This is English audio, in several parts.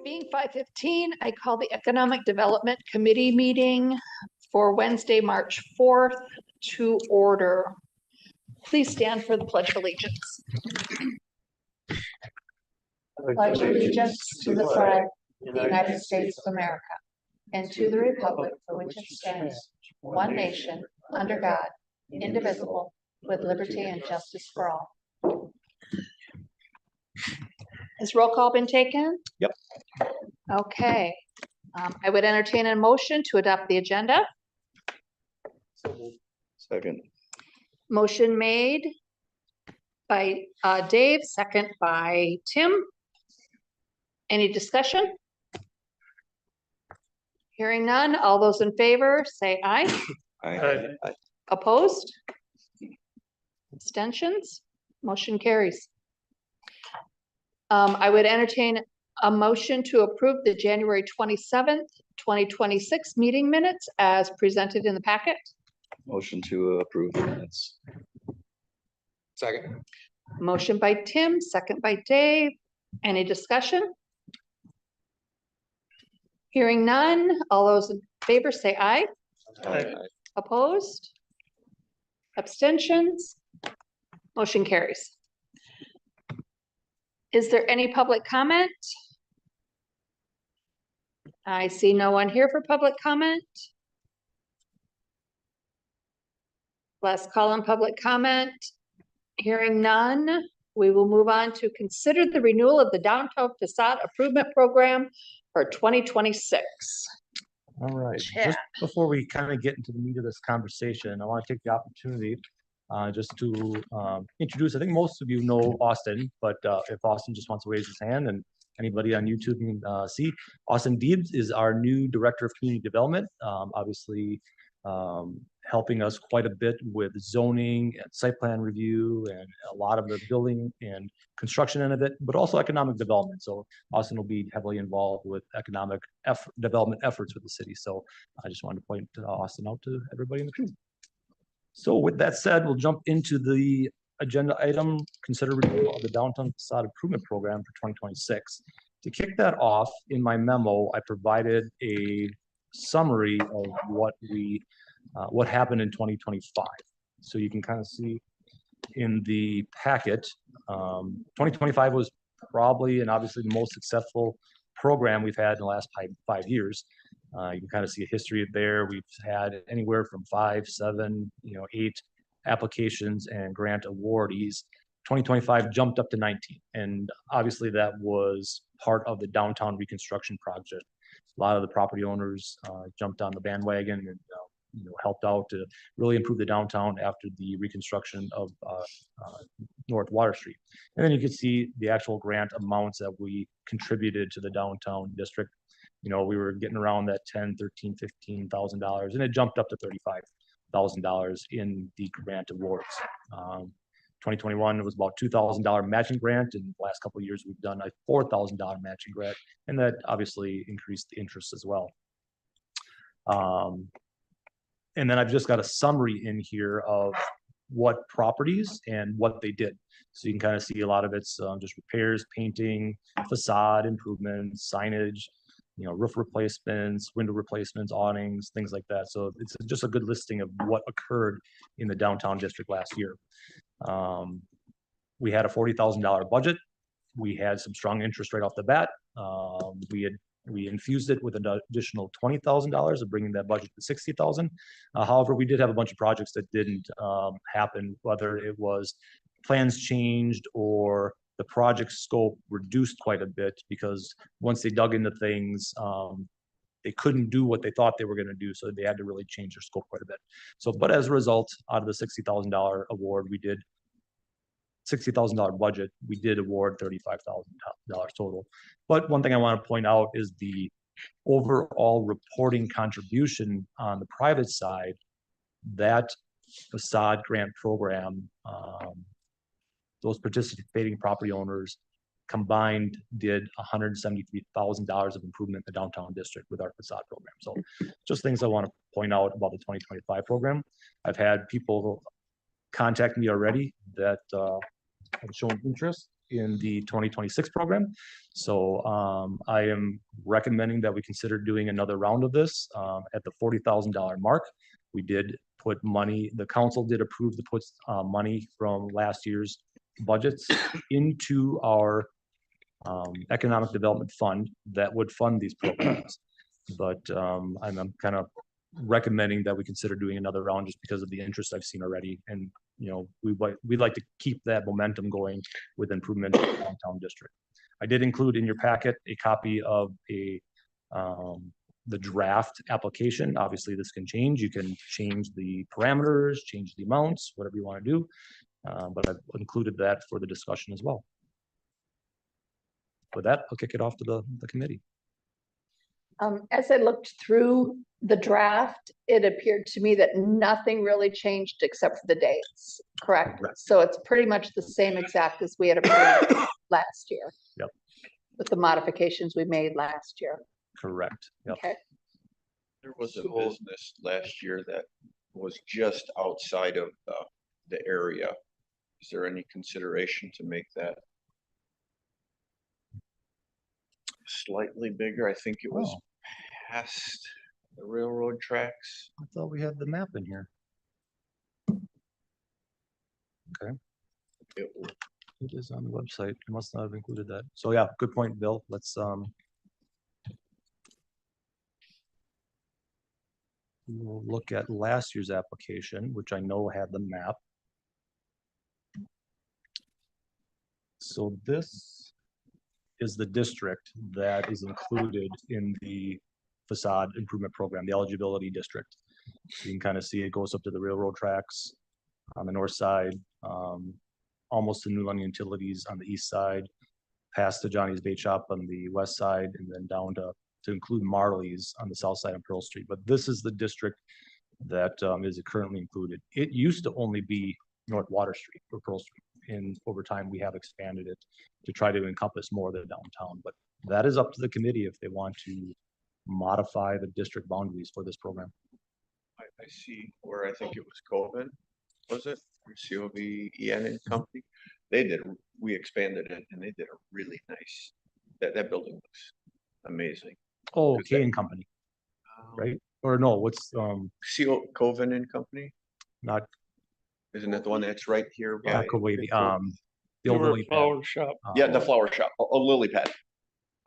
Being 5:15, I call the Economic Development Committee meeting for Wednesday, March 4th to order. Please stand for the Pledge of Allegiance. Pledge allegiance to the flag of the United States of America and to the republic for which it stands, one nation, under God, indivisible, with liberty and justice for all. Has roll call been taken? Yep. Okay. I would entertain a motion to adopt the agenda. Second. Motion made by Dave, second by Tim. Any discussion? Hearing none, all those in favor say aye. Aye. Opposed? Abstentions? Motion carries. I would entertain a motion to approve the January 27th, 2026 meeting minutes as presented in the packet. Motion to approve the minutes. Second. Motion by Tim, second by Dave. Any discussion? Hearing none, all those in favor say aye. Aye. Opposed? Abstentions? Motion carries. Is there any public comment? I see no one here for public comment. Last call on public comment. Hearing none, we will move on to consider the renewal of the downtown facade improvement program for 2026. All right, Chad. just before we kind of get into the meat of this conversation, I want to take the opportunity just to introduce, I think most of you know Austin, but if Austin just wants to raise his hand and anybody on YouTube can see, Austin Deebs is our new Director of Community Development, obviously helping us quite a bit with zoning and site plan review and a lot of the building and construction end of it, but also economic development. So Austin will be heavily involved with economic development efforts with the city. So I just wanted to point Austin out to everybody in the room. So with that said, we'll jump into the agenda item, consider renewal of the downtown facade improvement program for 2026. To kick that off, in my memo, I provided a summary of what happened in 2025. So you can kind of see in the packet, 2025 was probably and obviously the most successful program we've had in the last five years. You can kind of see a history there. We've had anywhere from 5, 7, 8 applications and grant awardees. 2025 jumped up to 19. And obviously that was part of the downtown reconstruction project. A lot of the property owners jumped on the bandwagon and helped out to really improve the downtown after the reconstruction of North Water Street. And then you can see the actual grant amounts that we contributed to the downtown district. We were getting around that $10,000, $13,000, $15,000, and it jumped up to $35,000 in the grant awards. 2021, it was about $2,000 matching grant. In the last couple of years, we've done a $4,000 matching grant, and that obviously increased the interest as well. And then I've just got a summary in here of what properties and what they did. So you can kind of see a lot of it's just repairs, painting, facade improvements, signage, roof replacements, window replacements, awnings, things like that. So it's just a good listing of what occurred in the downtown district last year. We had a $40,000 budget. We had some strong interest right off the bat. We infused it with an additional $20,000 of bringing that budget to $60,000. However, we did have a bunch of projects that didn't happen, whether it was plans changed or the project scope reduced quite a bit because once they dug into things, they couldn't do what they thought they were going to do, so they had to really change their scope quite a bit. So, but as a result, out of the $60,000 award, we did $60,000 budget, we did award $35,000 total. But one thing I want to point out is the overall reporting contribution on the private side, that facade grant program, those participating property owners combined did $173,000 of improvement in the downtown district with our facade program. So just things I want to point out about the 2025 program. I've had people contact me already that have shown interest. in the 2026 program. So I am recommending that we consider doing another round of this at the $40,000 mark. We did put money, the council did approve to put money from last year's budgets into our economic development fund that would fund these programs. But I'm kind of recommending that we consider doing another round just because of the interest I've seen already. And, we'd like to keep that momentum going with improvement in the downtown district. I did include in your packet a copy of the draft application. Obviously, this can change. You can change the parameters, change the amounts, whatever you want to do. But I've included that for the discussion as well. With that, I'll kick it off to the committee. As I looked through the draft, it appeared to me that nothing really changed except for the dates, correct? Correct. So it's pretty much the same exact as we had approved last year. Yep. With the modifications we made last year. Correct. Yep. Okay. There was a business last year that was just outside of the area. Is there any consideration to make that slightly bigger? I think it was Oh. past the railroad tracks. I thought we had the map in here. It was It is on the website. I must not have included that. So yeah, good point, Bill. Let's we'll look at last year's application, which I know had the map. So this is the district that is included in the facade improvement program, the eligibility district. You can kind of see it goes up to the railroad tracks on the north side, almost to New London Utilities on the east side, past to Johnny's Bait Shop on the west side, and then down to include Marley's on the south side of Pearl Street. But this is the district that is currently included. It used to only be North Water Street or Pearl Street. And over time, we have expanded it to try to encompass more of the downtown. But that is up to the committee if they want to modify the district boundaries for this program. I see where I think it was Coven, was it? Or COVEN and Company. We expanded it and they did a really nice, that building looks amazing. Oh, Is K that- and Company, right? Or no, what's Coven and Company? not Isn't that the one that's right here? by- Kuwaiti, the old lily pad. Flower shop. Yeah, the flower shop, a lily pad.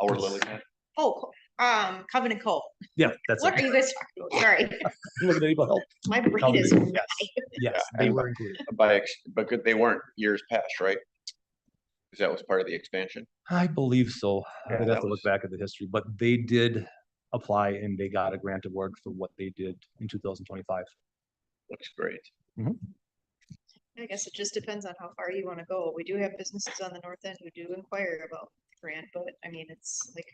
Our Yes. lily pad. Oh, Covenant Cove. Yeah, that's What are it. you guys talking about? Sorry, Look at anybody else. my brain Covenant is. Cove, fried. Yes, they were included. But they weren't years past, right? Because that was part of the expansion. I believe so. Yeah, I'd have that to look was- back at the history, but they did apply and they got a grant award for what they did in 2025. Looks great. I guess it just depends on how far you want to go. We do have businesses on the north end who do inquire about the grant, but I mean, it's like.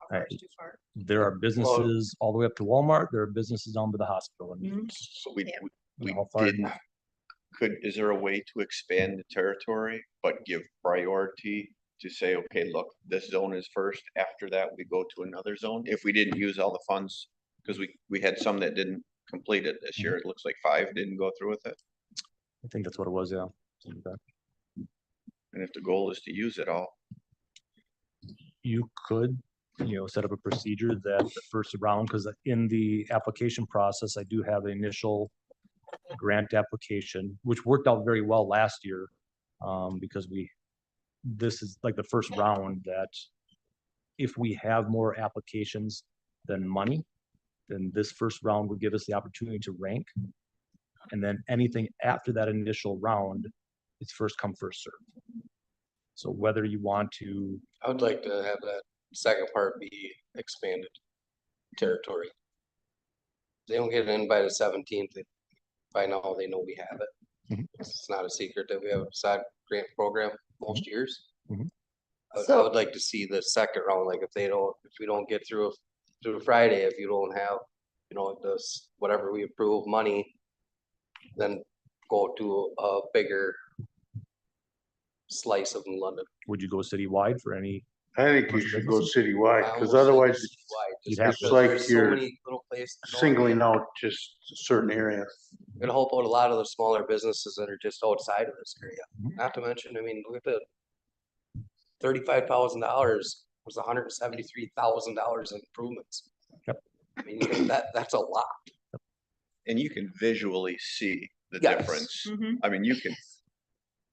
How far is too far? There are businesses all the way up to Walmart. There are businesses down to the hospital. I mean, So we, Yeah. we how far- didn't, is there a way to expand the territory, but give priority to say, okay, look, this zone is first, after that we go to another zone? If we didn't use all the funds, because we had some that didn't complete it this year. It looks like 5 didn't go through with it. I think that's what it was, yeah. Something like that. And if the goal is to use it all, You could, set up a procedure that the first round, because in the application process, I do have an initial grant application, which worked out very well last year. Because this is like the first round that if we have more applications than money, then this first round would give us the opportunity to rank. And then anything after that initial round, it's first come, first served. So whether you want to, I would like to have that second part be expanded territory. They don't get it in by the 17th. By now, they know we have it. Mhm. It's not a secret that we have a side grant program most years. Mhm. I So- would like to see the second round, like if we don't get through Friday, if you don't have, this, whatever we approve money, then go to a bigger slice of London. would you go citywide for any I think you commercial should go businesses? citywide, I because almost said otherwise citywide, just You'd have because to. Like there's so you're many little places. in North singling End. out just certain areas. It'll help out a lot of the smaller businesses that are just outside of this area. Mhm. Not to mention, I mean, look at the $35,000 was $173,000 in improvements. Yep. I mean, that's a lot. And you can visually see the Yes. difference. Mhm. I mean, you can,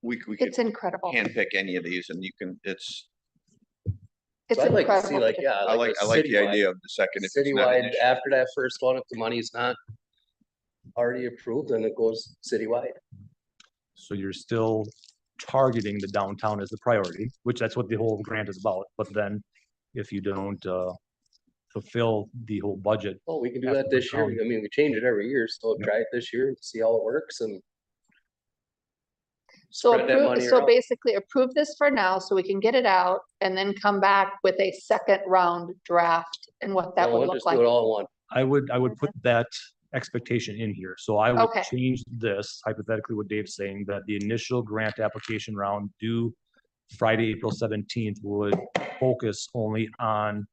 we could It's incredible. handpick any of these and you can, It's So I'd like to see incredible. like, the yeah, I like, a I like the citywide- idea of the second. if it's not an Citywide, issue. after that first one, if the money's not already approved, then it goes citywide. So you're still targeting the downtown as the priority, which that's what the whole grant is about. But then if you don't fulfill the whole budget, Well, we can do After that the this year. town. I mean, we change it every year, so try it this year, see how it works and So spread that approve, money so around. basically approve this for now so we can get it out and then come back with a second round draft and what that No, would we'll look just do like. it all in one. I would put that expectation in here. So I would Okay. change this hypothetically what Dave's saying, that the initial grant application round due Friday, April 17th would focus only on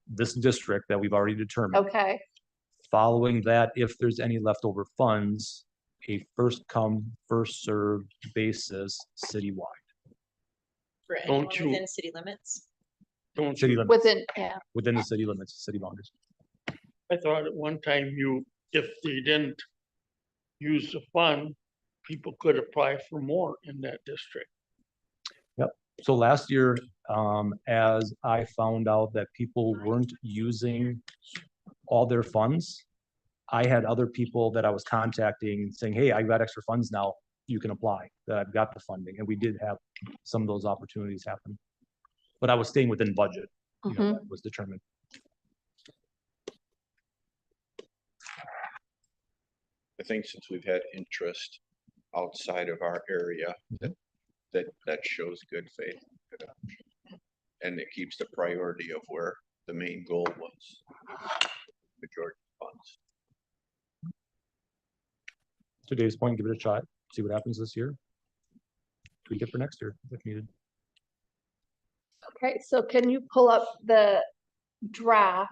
this district that we've already determined. Okay, Following that, if there's any leftover funds, a first come, first served basis citywide. For anyone Don't you- within city limits. Don't City you, limits, within the city limits, city boundaries. I thought at one time if they didn't use the fund, people could apply for more in that district. So last year, as I found out that people weren't using all their funds, I had other people that I was contacting saying, hey, I got extra funds now, you can apply, that I've got the funding, and we did have some of those opportunities happen. But I was staying within budget, you know, Mhm. that was determined. I think since we've had interest outside of our area, that shows good faith. good option. And it keeps the priority of where the main goal was. Majority funds. To Dave's point, give it a shot, see what happens this year. Tweak it for next year if needed. Okay, so can you pull up the draft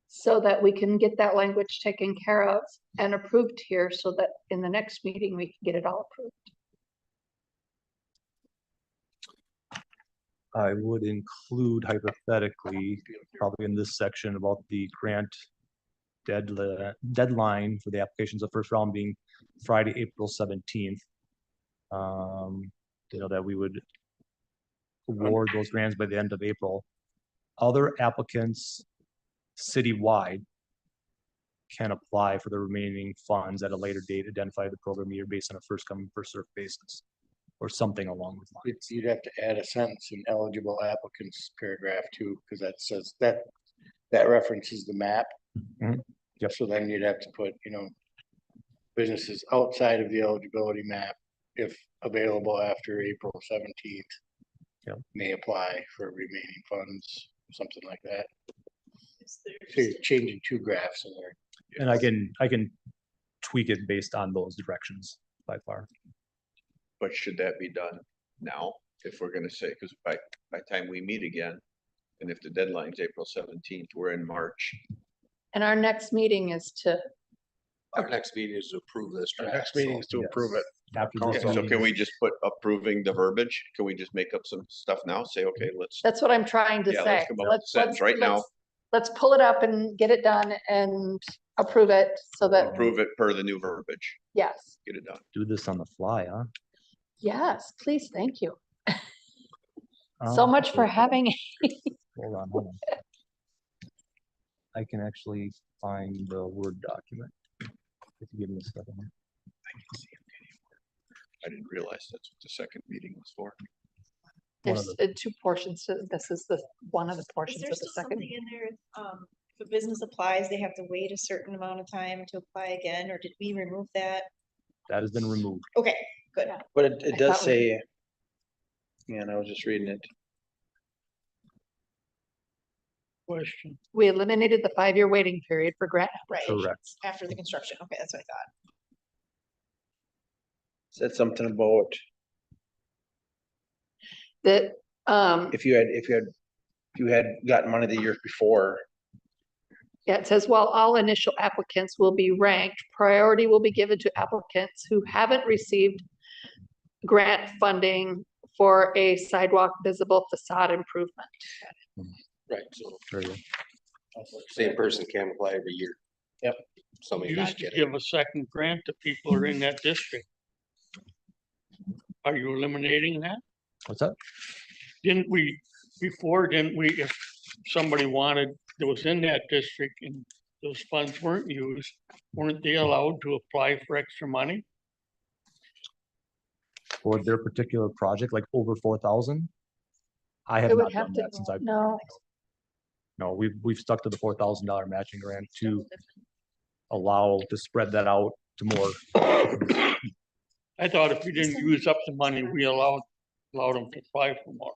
so that we can get that language taken care of and approved here so that in the next meeting, we can get it all approved? I would include hypothetically, probably in this section about the grant deadline for the applications of first round being Friday, April 17th. You know, that we would award those grants by the end of April. Other applicants citywide can apply for the remaining funds at a later date, identify the program year based on a first come, first served basis, or something along those lines. You'd have to add a sentence in eligible applicants paragraph too, because that says that references the map. Mhm. Yep. So then you'd have to put, businesses outside of the eligibility map, if available after April 17th. Yep. May apply for remaining funds, something like that. Is So there- you're changing two graphs in there. And I can tweak it based on those directions by far. But should that be done now? If we're gonna say, because by time we meet again, and if the deadline's April 17th, we're in March. And our next meeting is to, Our next meeting is to approve this The draft. next meeting is to approve it. After Okay, this so meeting, can we just put approving the verbiage? Can we just make up some stuff now? Say, okay, let's, that's what I'm trying to Yeah, say. let's come up with a sentence right now. Let's pull it up and get it done and approve it so that, approve it per the new verbiage. yes, Get it done. do this on the fly, huh? yes, please, thank you. So Um, much for having, Hold on. I can actually find the Word document. If you give me a second. here. I can see it anymore. I didn't realize that's what the second meeting was for. One of there's two portions to, this is the, one of the Is portions there of the still second. something in there, if a business applies, they have to wait a certain amount of time to apply again, or did we remove that? That has been removed. Okay, good. But I it does thought we- say, and I was just reading it. Question. We eliminated the 5-year waiting period for grant. Right, Correct. after the construction. Okay, that's what I thought. Said something about That If you had gotten money the year before, Yeah, it says while all initial applicants will be ranked, priority will be given to applicants who haven't received grant funding for a sidewalk visible facade improvement. right, so. There you go. Same person can apply every year. Yep. Somebody We not used to getting. give a second grant to people who are in that district. Are you eliminating that? What's that? Didn't we, if somebody wanted, that was in that district and those funds weren't used, weren't they allowed to apply for extra money? For their particular project, like over 4,000? I have It would not have done to- that since I've. No, No, we've stuck to the $4,000 matching grant to allow to spread that out to more. I thought if we didn't use up the money, we allowed them to apply for more.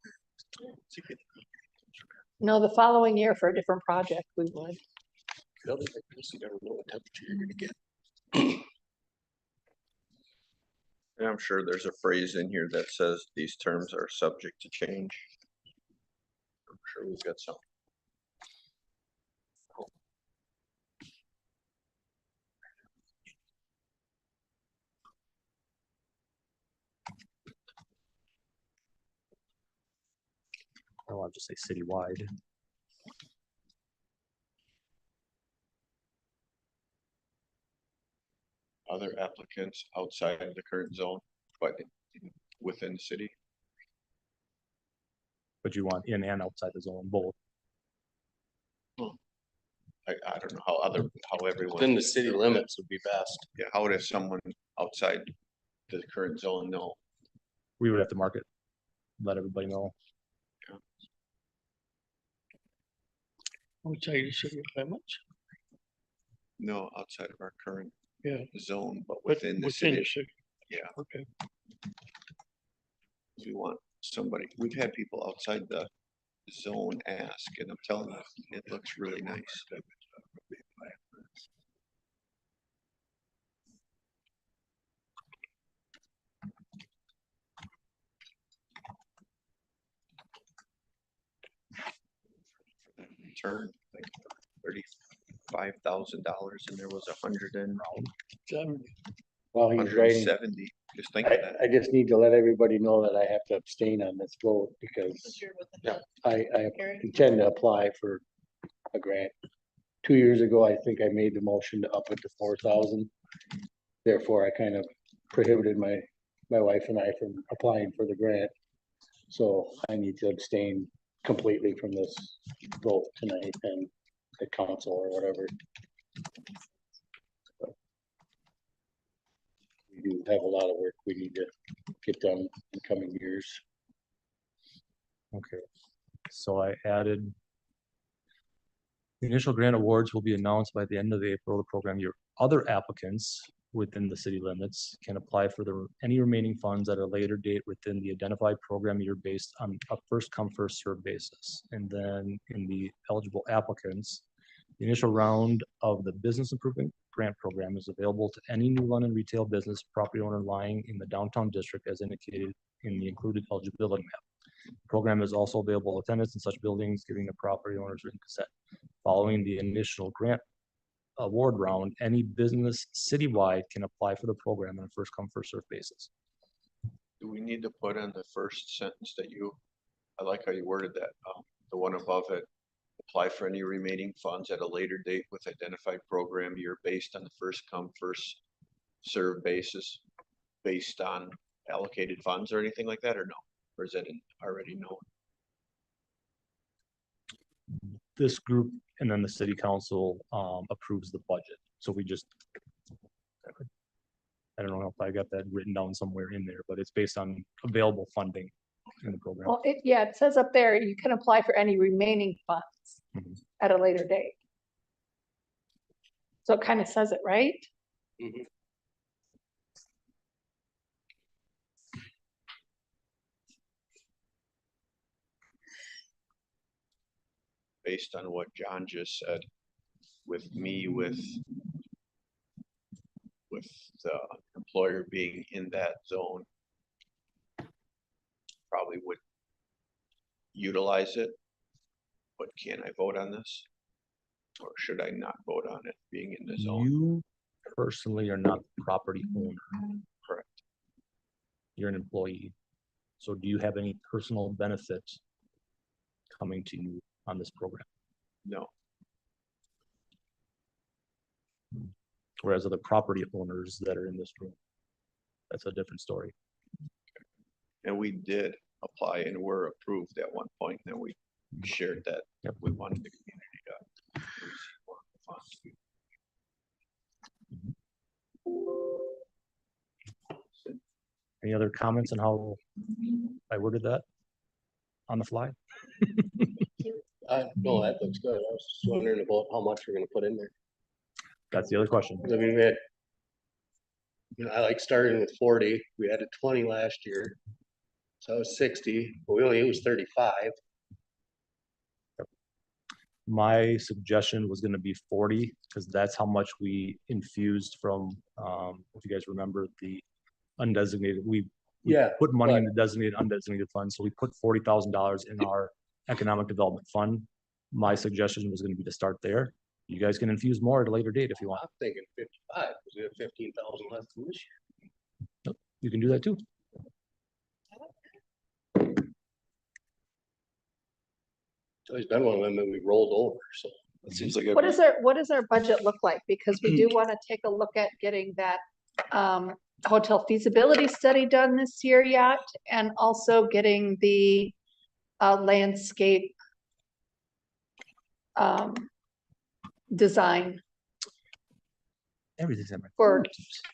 no, the following year for a different project, we would. You never know what temperature you're gonna get. And I'm sure there's a phrase in here that says these terms are subject to change. I'm sure we've got some. I'll just say citywide. Other applicants outside of the current zone, but within the city. But you want in and outside the zone, both. I don't know how everyone. Within the city limits would be best. Yeah, how would someone outside the current zone know? We would have to mark it, let everybody know. Outside the city limits, No, outside of our current yeah, zone, but but within the within the city. city. Yeah, Okay, we want somebody, we've had people outside the zone ask, and I'm telling you, it looks really nice. Turn like $35,000 and there was 70. While he's writing, 170. Just think of that. I just need to let everybody know that I have to abstain on this vote because This year with the I Gary? intend to apply for a grant. 2 years ago, I think I made the motion to up it to 4,000. Therefore, I kind of prohibited my wife and I from applying for the grant. So I need to abstain completely from this vote tonight and the council or whatever. We do have a lot of work we need to get done in coming years. Okay, so I added. The initial grant awards will be announced by the end of April of the program year. Other applicants within the city limits can apply for any remaining funds at a later date within the identified program year based on a first come, first served basis. And then in the eligible applicants, the initial round of the business improvement grant program is available to any new London retail business property owner lying in the downtown district as indicated in the included eligibility map. The program is also available to tenants in such buildings, giving the property owners written consent. Following the initial grant award round, any business citywide can apply for the program on a first come, first served basis. Do we need to put in the first sentence that I like how you worded that, the one above it. Apply for any remaining funds at a later date with identified program year based on the first come, first served basis. Based on allocated funds or anything like that, or no? Or is that already known? This group and then the city council approves the budget. So we just, I don't know if I got that written down somewhere in there, but it's based on available funding in the program. Well, yeah, it says up there, you can apply for any remaining funds Mhm. at a later date. So it kind of says it, right? Mhm. Based on what John just said, with the employer being in that zone. Probably would utilize it. But can I vote on this? Or should I not vote on it being in the zone? You personally are not the property owner. Correct. You're an employee. So do you have any personal benefit coming to you on this program? No, Whereas other property owners that are in this room, that's a different story. and we did apply and were approved at one point, and then we shared that Yep. we wanted the community to receive more funds. Any other comments on how I worded that on the fly? No, that looks good. I was just wondering about how much we're gonna put in there. That's the other question. I mean, we had. You know, I like starting with 40, we had a 20 last year. So it was 60, but we only used 35. My suggestion was gonna be 40, because that's how much we infused from, if you guys remember, the undesignated, we Yeah, put money in but- the designated, undesignated fund, so we put $40,000 in our economic development fund. My suggestion was gonna be to start there. You guys can infuse more at a later date if you want. I'm thinking 55, because we have 15,000 left from this year. You can do that too. It's always been one of them that we rolled over, so. It seems like What does our budget look like? Because we do want to take a look at getting that hotel feasibility study done this year yet, and also getting the landscape design Everything's in my. for,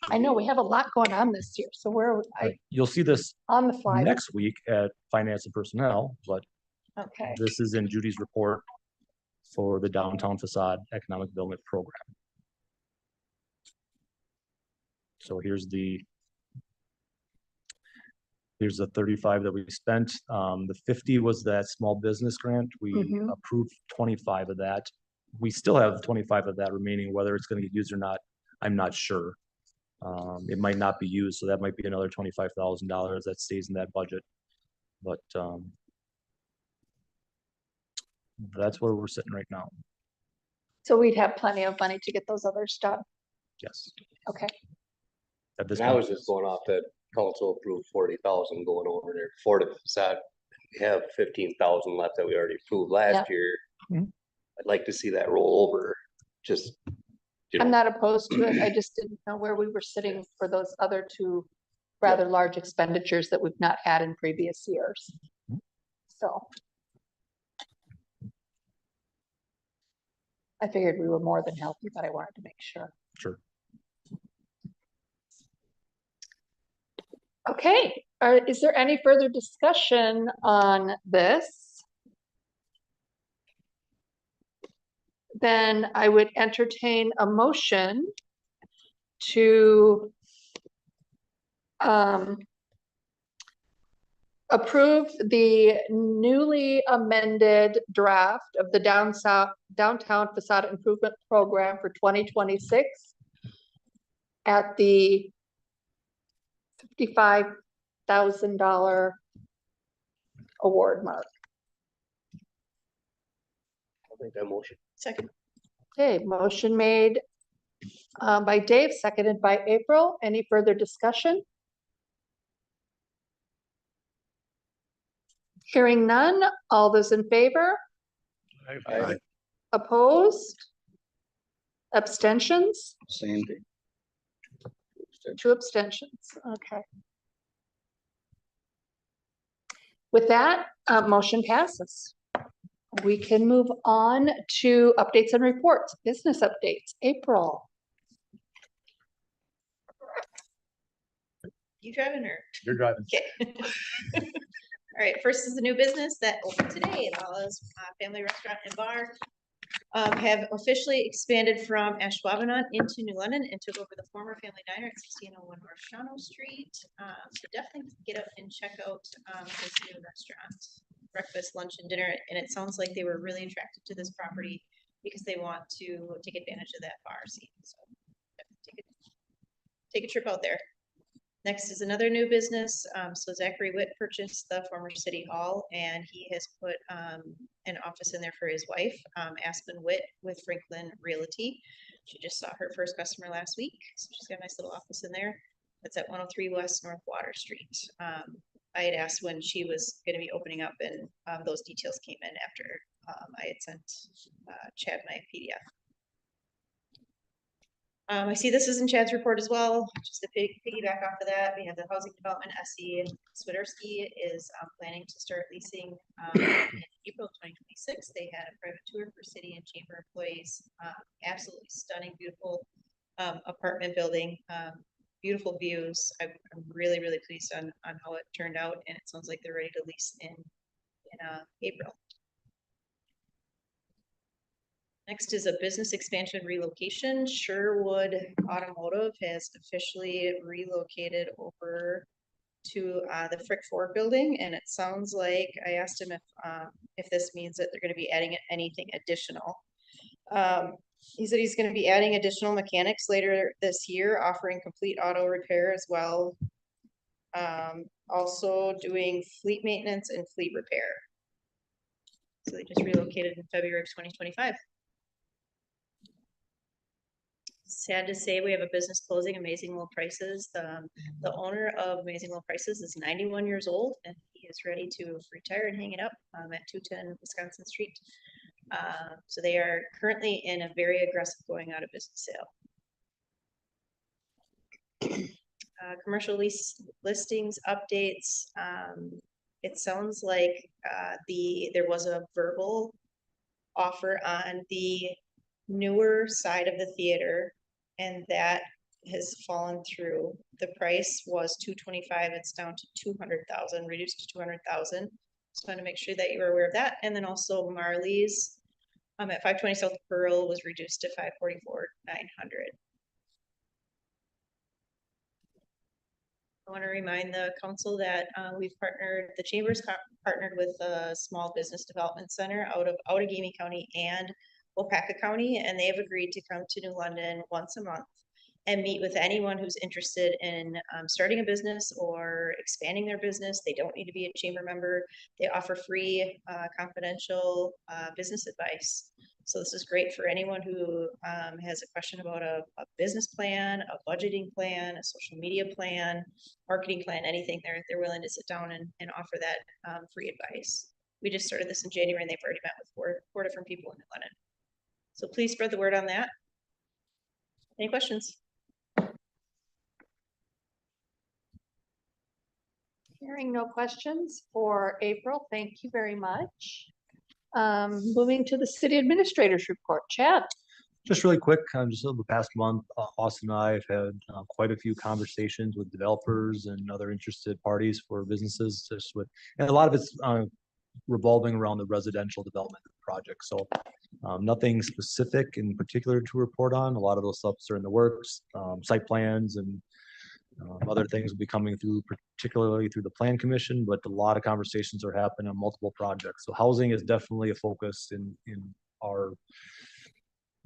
I know we have a lot going on this year, so we're You'll see this on the fly. next week at Finance and Personnel, but Okay, this is in Judy's report for the Downtown Facade Economic Development Program. So here's the 35 that we spent. The 50 was that small business grant. We Mhm. approved 25 of that. We still have 25 of that remaining, whether it's gonna get used or not, I'm not sure. It might not be used, so that might be another $25,000 that stays in that budget. But, that's where we're sitting right now. so we'd have plenty of money to get those others done. Yes. Okay, At this And I was point, just going off that council approved 40,000 going over there for the facade. We have 15,000 left that we already approved Yeah. last year. Mhm. I'd like to see that roll over, just. You I'm know, not opposed to it. I just didn't know where we were sitting for those other two rather large expenditures that we've not had in previous years. So. I figured we were more than healthy, but I wanted to make sure. sure. Okay, is there any further discussion on this? Then I would entertain a motion to approve the newly amended draft of the downtown facade improvement program for 2026 at the $55,000 award mark. I'll make that motion. Second. Okay, motion made by Dave, seconded by April. Any further discussion? Hearing none, all those in favor? Aye. Opposed? Abstentions? Same. 2 abstentions, okay. With that, motion passes. We can move on to updates and reports, business updates. April. You driving or? You're driving. Okay. All right, first is the new business that opened today, Lala's Family Restaurant and Bar. Have officially expanded from Ashwaubenon into New London and took over the former Family Diner at 1601 North Shawano Street. So definitely get up and check out this new restaurant, breakfast, lunch, and dinner. And it sounds like they were really attracted to this property because they want to take advantage of that bar scene. So definitely take a trip out there. Next is another new business. So Zachary Witt purchased the former city hall and he has put an office in there for his wife, Aspen Witt with Franklin Realty. She just saw her first customer last week, so she's got a nice little office in there. It's at 103 West North Water Street. I had asked when she was gonna be opening up and those details came in after I had sent Chad my PDF. I see this is in Chad's report as well, just to piggyback off of that, we have the housing development, SE and Swiderski is planning to start leasing in April 2026. They had a private tour for city and chamber employees. Absolutely stunning, beautiful apartment building, beautiful views. I'm really, really pleased on how it turned out, and it sounds like they're ready to lease in April. Next is a business expansion relocation. Sherwood Automotive has officially relocated over to the Frick Ford building, and it sounds like I asked him if this means that they're going to be adding anything additional. He said he's going to be adding additional mechanics later this year, offering complete auto repair as well. Also doing fleet maintenance and fleet repair. So they just relocated in February of 2025. Sad to say, we have a business closing, Amazing Low Prices. The owner of Amazing Low Prices is 91 years old and he is ready to retire and hang it up at 210 Wisconsin Street. So they are currently in a very aggressive going out of business sale. Commercial lease listings updates. It sounds like there was a verbal offer on the newer side of the theater, and that has fallen through. The price was $225. It's down to 200,000, reduced to 200,000. Just want to make sure that you were aware of that. And then also Marley's at 520 South Pearl was reduced to 544,900. I want to remind the council that the chambers partnered with a small business development center out of Outagamie County and Waupaca County, and they have agreed to come to New London once a month and meet with anyone who's interested in starting a business or expanding their business. They don't need to be a chamber member. They offer free confidential business advice. So this is great for anyone who has a question about a business plan, a budgeting plan, a social media plan, marketing plan, anything. They're willing to sit down and offer that free advice. We just started this in January and they've already met with four different people in New London. So please spread the word on that. Any questions? Hearing no questions for April, thank you very much. Moving to the city administrator's report, Chad. Just really quick, just over the past month, Austin and I have had quite a few conversations with developers and other interested parties for businesses, and a lot of it's revolving around the residential development project. So nothing specific in particular to report on. A lot of those stuffs are in the works, site plans and other things will be coming through, particularly through the Plan Commission, but a lot of conversations are happening on multiple projects. So housing is definitely a focus in our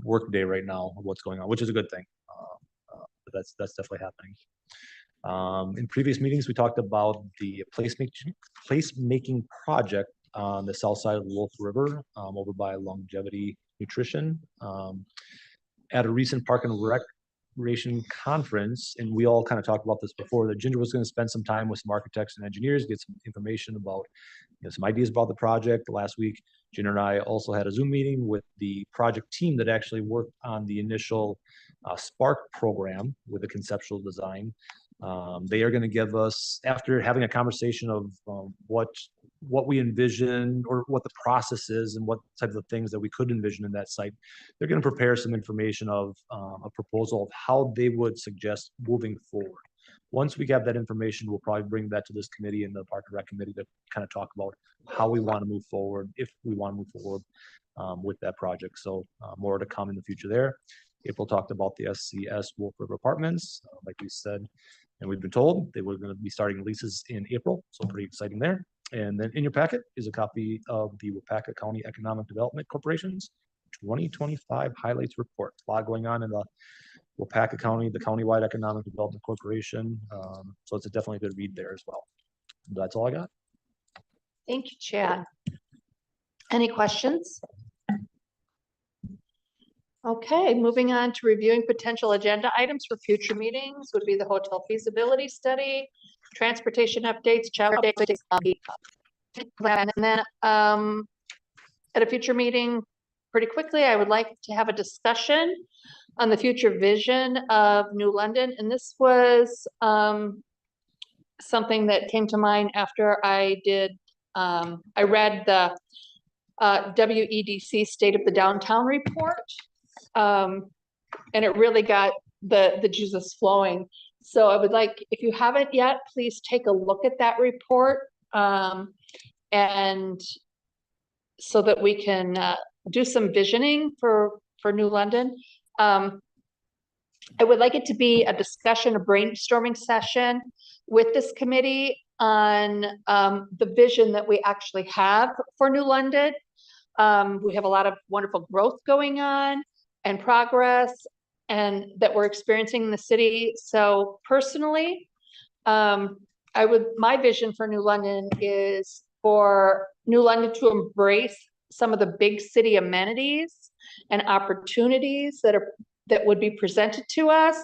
work day right now of what's going on, which is a good thing. But that's definitely happening. In previous meetings, we talked about the placemaking project on the south side of the Wolf River, over by Longevity Nutrition. At a recent Park and Recreation conference, and we all kind of talked about this before, that Ginger was going to spend some time with some architects and engineers, get some information about, some ideas about the project. Last week, Ginger and I also had a Zoom meeting with the project team that actually worked on the initial Spark program with the conceptual design. They are going to give us, after having a conversation of what we envision or what the process is and what types of things that we could envision in that site, they're going to prepare some information of a proposal of how they would suggest moving forward. Once we have that information, we'll probably bring that to this committee and the Park and Rec committee to kind of talk about how we want to move forward, if we want to move forward with that project. So more to come in the future there. April talked about the SCS Wolf River Apartments, like we said, and we've been told they were going to be starting leases in April, so pretty exciting there. And then in your packet is a copy of the Waupaca County Economic Development Corporation's 2025 highlights report. A lot going on in the Wapaka County, the Countywide Economic Development Corporation. So it's definitely a good read there as well. That's all I got. Thank you, Chad. Any questions? Okay, moving on to reviewing potential agenda items for future meetings would be the hotel feasibility study, transportation updates, child updates. And then, at a future meeting, pretty quickly, I would like to have a discussion on the future vision of New London. And this was, something that came to mind after I read the WEDC State of the Downtown report. And it really got the juices flowing. So I would like, if you haven't yet, please take a look at that report. And so that we can do some visioning for New London. I would like it to be a discussion, a brainstorming session with this committee on the vision that we actually have for New London. We have a lot of wonderful growth going on and progress and that we're experiencing in the city. So personally, my vision for New London is for New London to embrace some of the big city amenities and opportunities that would be presented to us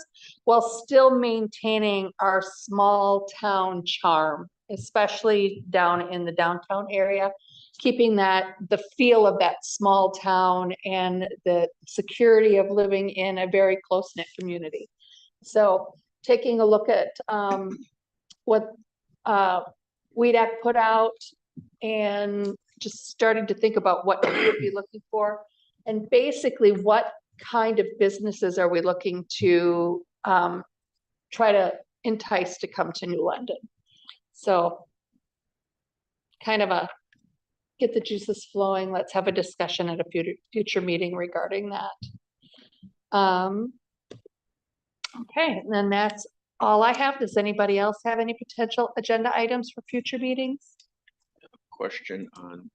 while still maintaining our small town charm, especially down in the downtown area, keeping the feel of that small town and the security of living in a very close-knit community. So taking a look at what WEDAC put out and just starting to think about what we would be looking for, and basically what kind of businesses are we looking to try to entice to come to New London. So kind of get the juices flowing. Let's have a discussion at a future meeting regarding that. Okay, and then that's all I have. Does anybody else have any potential agenda items for future meetings? Question on,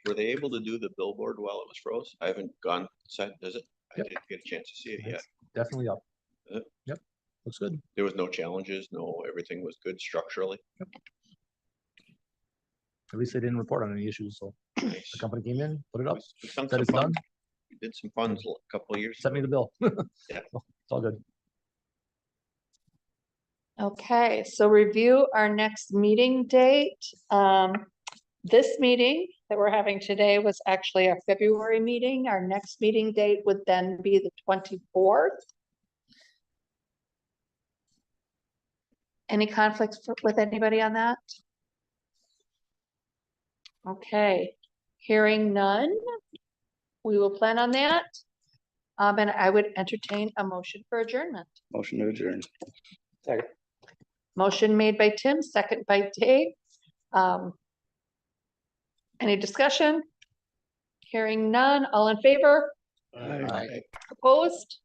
were they able to do the billboard while it was froze? I haven't gone site visit. I Yep. didn't get a chance to see it yet. It's definitely up. Is it? Yep, looks good. There was no challenges, everything was good structurally. At least they didn't report on any issues, so Nice. the company came in, put it up, We sunk said some it's done, funds. We did some funds a couple of years sent me ago. the bill. Yeah. So, it's all good. Okay, so review our next meeting date. This meeting that we're having today was actually our February meeting. Our next meeting date would then be the 24th. Any conflicts with anybody on that? Okay, hearing none, we will plan on that. And I would entertain a motion for adjournment. Motion to adjourn. Motion made by Tim, second by Dave. Any discussion? Hearing none, all in favor? Aye. Opposed?